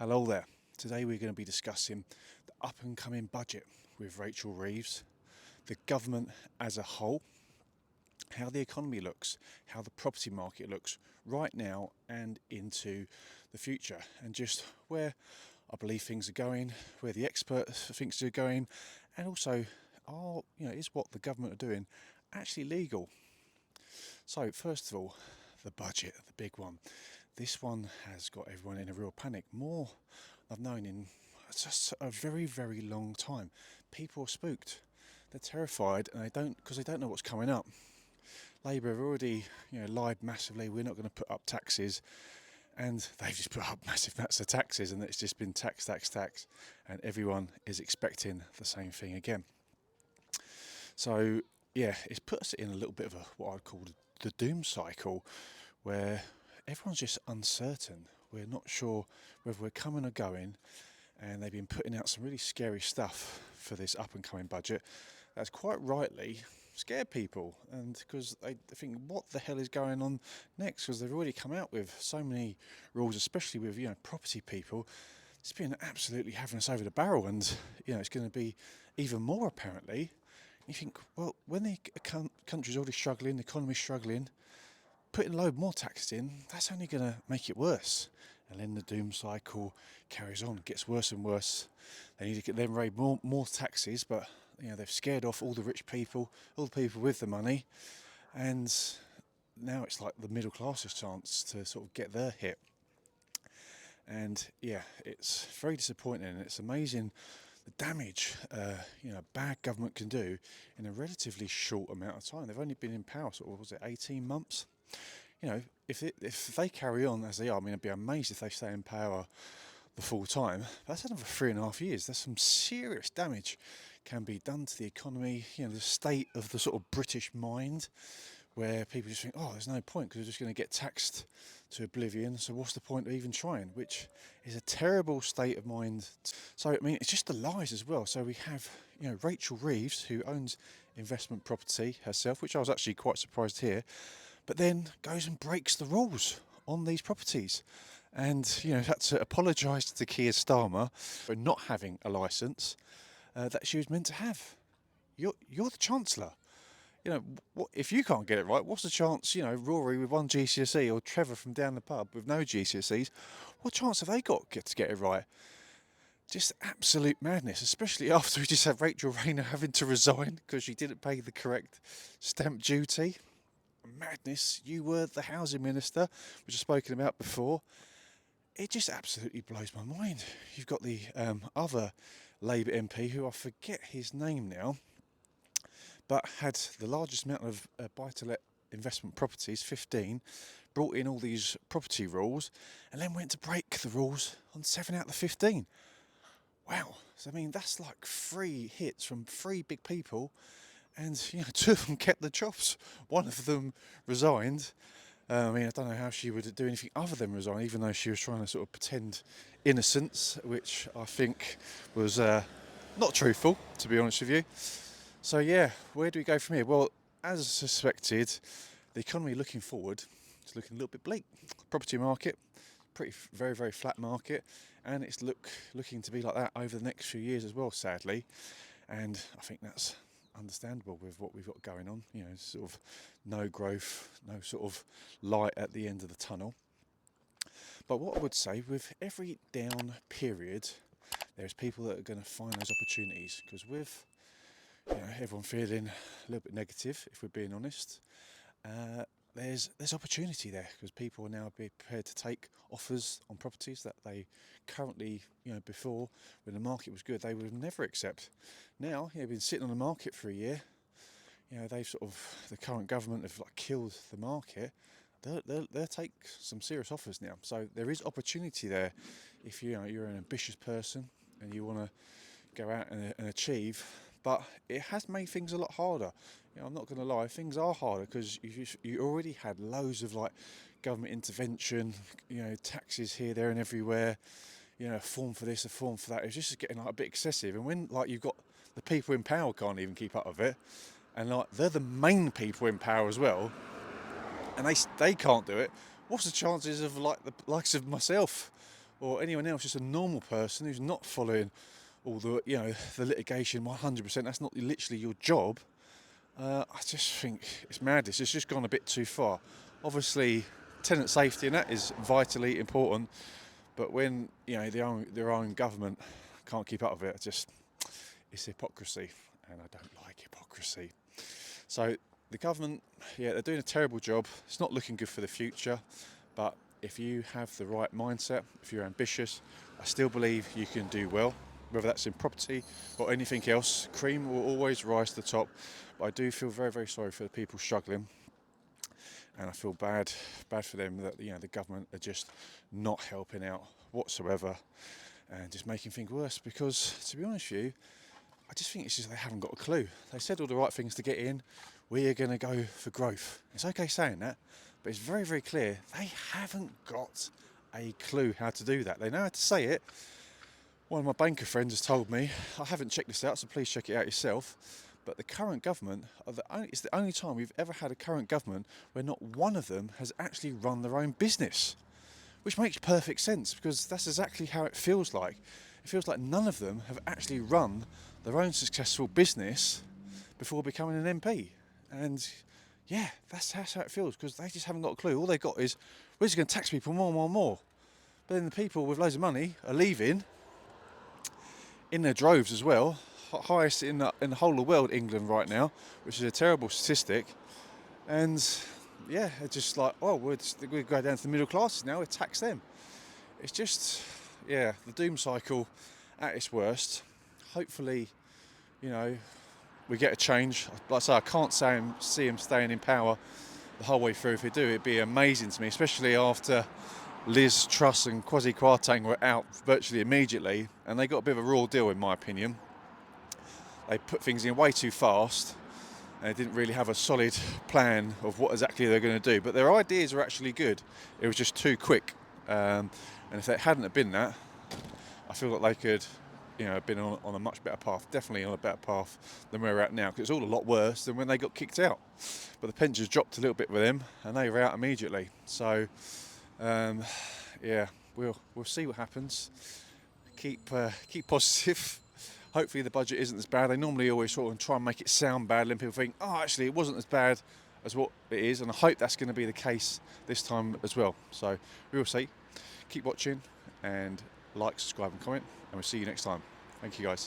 Hello there. Today we're going to be discussing the up and coming budget with Rachel Reeves, the government as a whole, how the economy looks, how the property market looks right now and into the future, and just where I believe things are going, where the experts think they're going, and also is what the government are doing actually legal? So first of all, the budget, the big one. This one has got everyone in a real panic. More I've known in just a very, very long time. People are spooked. They're terrified, and they don't know what's coming up. Labour have already, lied massively. We're not going to put up taxes, and they've just put up massive amounts of taxes, and it's just been tax, and everyone is expecting the same thing again. So yeah, it's put us in a little bit of what I'd call the doom cycle, where everyone's just uncertain. We're not sure whether we're coming or going, and they've been putting out some really scary stuff for this up and coming budget that's quite rightly scared people, and because they think what the hell is going on next, because they've already come out with so many rules, especially with property people. It's been absolutely having us over the barrel, and it's going to be even more apparently. You think, well, when the country's already struggling, the economy's struggling, putting a load more taxes in, that's only going to make it worse. And then the doom cycle carries on, gets worse and worse. They need to then raise more taxes, but they've scared off all the rich people, all the people with the money, and now it's like the middle class's chance to sort of get their hit. And yeah, it's very disappointing, and it's amazing the damage bad government can do in a relatively short amount of time. They've only been in power sort of, was it 18 months? If they carry on as they are, I'd be amazed if they stay in power the full time. That's another 3.5 years. There's some serious damage can be done to the economy. The state of the sort of British mind, where people just think, oh, there's no point because we're just going to get taxed to oblivion, so what's the point of even trying? Which is a terrible state of mind. So it's just the lies as well. So we have Rachel Reeves, who owns investment property herself, which I was actually quite surprised to hear, but then goes and breaks the rules on these properties, and had to apologise to Keir Starmer for not having a licence that she was meant to have. You're the Chancellor. What if you can't get it right? What's the chance? Rory with one GCSE or Trevor from down the pub with no GCSEs. What chance have they got to get it right? Just absolute madness, especially after we just had Rachel Rayner having to resign because she didn't pay the correct stamp duty. Madness. You were the housing minister, which I've spoken about before. It just absolutely blows my mind. You've got the other Labour MP, who I forget his name now, but had the largest amount of buy-to-let investment properties, 15, brought in all these property rules, and then went to break the rules on 7 out of the 15. Wow. So, that's like 3 hits from 3 big people, and 2 of them kept the jobs. One of them resigned. I don't know how she would do anything other than resign, even though she was trying to sort of pretend innocence, which I think was not truthful, to be honest with you. So yeah, where do we go from here? Well, as suspected, the economy looking forward is looking a little bit bleak. Property market, very, very flat market, and it's looking to be like that over the next few years as well, sadly. And I think that's understandable with what we've got going on. Sort of no growth, no sort of light at the end of the tunnel. But what I would say, with every down period, there's people that are going to find those opportunities, because with everyone feeling a little bit negative, if we're being honest, there's opportunity there, because people are now prepared to take offers on properties that they currently, before, when the market was good, they would never accept. Now, been sitting on the market for a year. They've the current government have killed the market. They'll take some serious offers now. So there is opportunity there if you're an ambitious person and you want to go out and achieve. But it has made things a lot harder. I'm not going to lie, things are harder because you already had loads of government intervention, taxes here, there, and everywhere. A form for this, a form for that. It's just getting a bit excessive. And when you've got the people in power can't even keep up with it, and they're the main people in power as well, and they can't do it. What's the chances of the likes of myself or anyone else, just a normal person who's not following all the the litigation 100%. That's not literally your job. I just think it's madness. It's just gone a bit too far. Obviously, tenant safety and that is vitally important, but when their own government can't keep up with it, it's hypocrisy, and I don't like hypocrisy. So the government, they're doing a terrible job. It's not looking good for the future, but if you have the right mindset, if you're ambitious, I still believe you can do well. Whether that's in property or anything else, cream will always rise to the top. But I do feel very, very sorry for the people struggling, and I feel bad for them that the government are just not helping out whatsoever, and just making things worse. Because to be honest with you, I just think it's just they haven't got a clue. They said all the right things to get in. We are going to go for growth. It's okay saying that, but it's very, very clear they haven't got a clue how to do that. They know how to say it. One of my banker friends has told me, I haven't checked this out, so please check it out yourself, but the current government, it's the only time we've ever had a current government where not one of them has actually run their own business, which makes perfect sense, because that's exactly how it feels like. It feels like none of them have actually run their own successful business before becoming an MP. And that's how it feels, because they just haven't got a clue. All they've got is, we're just going to tax people more and more and more. But then the people with loads of money are leaving, in their droves as well. Highest in the whole of the world, England right now, which is a terrible statistic. And it's just like, we'll go down to the middle classes now, we'll tax them. It's just, the doom cycle at its worst. Hopefully, we get a change. Like I say, I can't see him staying in power the whole way through. If we do, it'd be amazing to me, especially after Liz Truss and Kwasi Kwarteng were out virtually immediately, and they got a bit of a raw deal, in my opinion. They put things in way too fast, and they didn't really have a solid plan of what exactly they're going to do. But their ideas were actually good. It was just too quick. And if it hadn't have been that, I feel like they could, have been on a much better path. Definitely on a better path than where we're at now, because it's all a lot worse than when they got kicked out. But the pensions dropped a little bit with them, and they were out immediately. So. We'll see what happens. Keep positive. Hopefully the budget isn't as bad. They normally always sort of try and make it sound bad, and people think, actually it wasn't as bad as what it is, and I hope that's going to be the case this time as well. So we will see. Keep watching, and like, subscribe and comment, and we'll see you next time. Thank you guys.